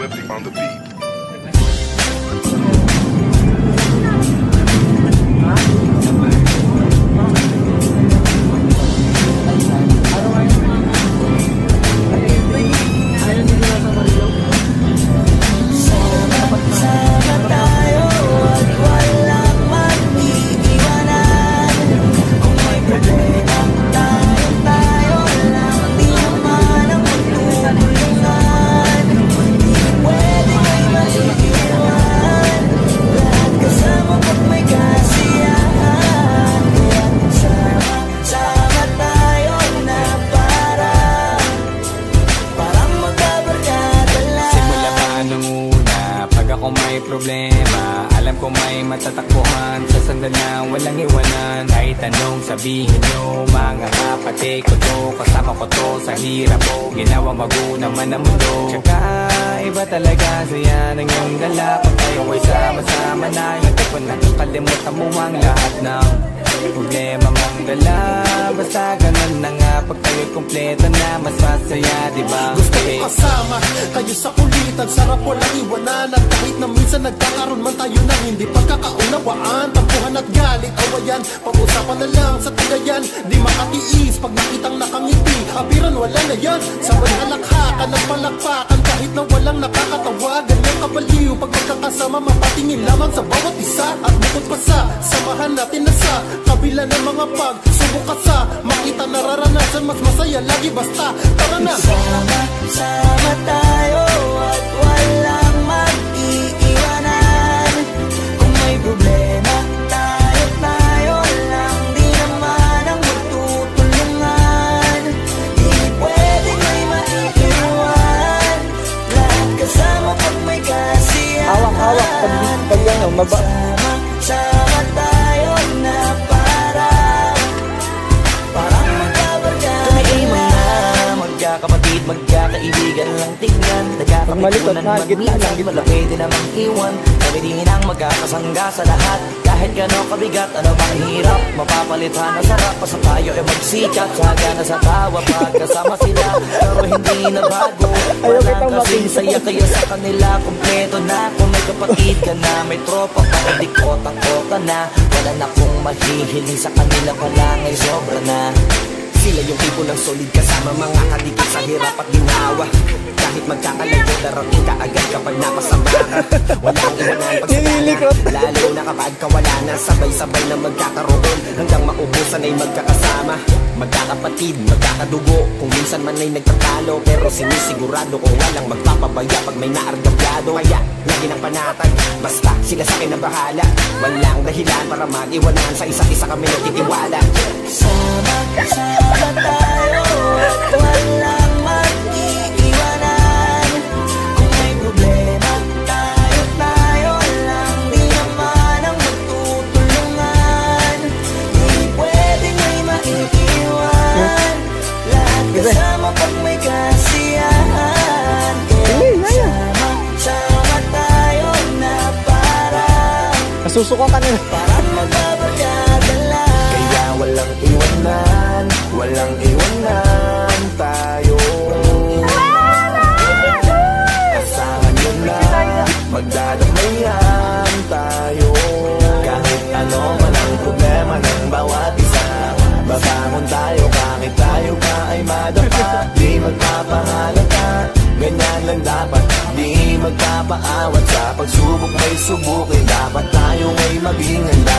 Flippy on the beat. Kung may problema, alam ko may matatakbuhan sa sandalang walang iwanan. Kahit anong sabihin nyo, mga kapatid ko to, kasama ko to sa hirap ko, ginawa mago naman ang mundo. Tsaka iba talaga saya ng iyong dala, pag tayo ay sama-sama na, hindi ko nakakalimutan mo ang lahat ng problema mong dala. Basta ganun na nga, pag tayo'y kompleto na, mas masaya, diba? Gusto ko kasama kayo sa kulitan, sarap walang iwanan. At kahit na minsan nagkakaroon man tayo ng hindi pagkakaunawaan, tampuhan at galit, awayan, pag-usapan na lang sa tagayan. Di makatiis pag nakitang nakangiti, abiran wala na yan. Sabay halakhakan at palakpakan, kahit na walang nakakatawa. Ganyang kabaliw pag magkakasama, mapatingin lamang sa bawat isa. At bukod pa sa samahan natin na sa kabila ng mga pagsubok at sa makita nararanasan, mas masaya lagi basta tara na. Sama tayo at walang mag-iiwanan. Kung may problema, tayo lang, di naman ang magtutulungan. Di pwedeng may maiiwan, lahat kasama pag may kasiyahan. Hawak-hawak pag yan, Sama tayo na parang magkakapatid, magkakaibigan lang tingnan. Nagkakapitunan, magminsan, malaki din namang iwan. Kami din ang magkakasangga sa lahat. Kahit gano'ng kabigat, ano bang hirap, mapapalitan na sarap. Basta tayo ay magsikat, saga na sa tawa pagkasama sila. Pero hindi na bago, walang kasing saya, kaya sa kanila kompleto na. Kung may kapatid ka na, may tropa pa, hindi kota-kota na. Wala na kong mahihiling sa kanila pa lang ay sobra na. Sila yung tipo ng solid kasama, mga kadikit sa hirap at ginawa. Kahit magkakalayo, darating ka agad kapag napasama ka. Walang iwanan pagsamahan, lalo na kapag kawala na. Sabay-sabay na magkakaroon, hanggang maubusan ay magkakasama. Magkakapatid, magkakadugo, kung minsan man ay nagtatalo, pero sinisigurado kung walang magpapabaya pag may naargabyado. Kaya lagi ng panatag, basta sila sa akin na bahala. Walang dahilan para mag-iwanan, sa isa't isa kami nagtitiwala. Sama tayo at walang mag-iiwanan. Kung may problema, tayo lang, di naman ang magtutulungan. Di pwedeng may maiiwan, lahat kasama pag may kasiyahan. Sama tayo na nasusuko ka na. Parang magbabarkada lang. Kaya walang iwanan, walang iwanan tayo. Asahan nyo na, magdadamayan tayo. Kahit ano man ang problema ng bawat isa, babangon tayo kahit tayo pa ay madapa. Di magpapahalata, ganyan lang dapat. Di magpapaawat sa pagsubok may subukin. Dapat tayo ay maging handa.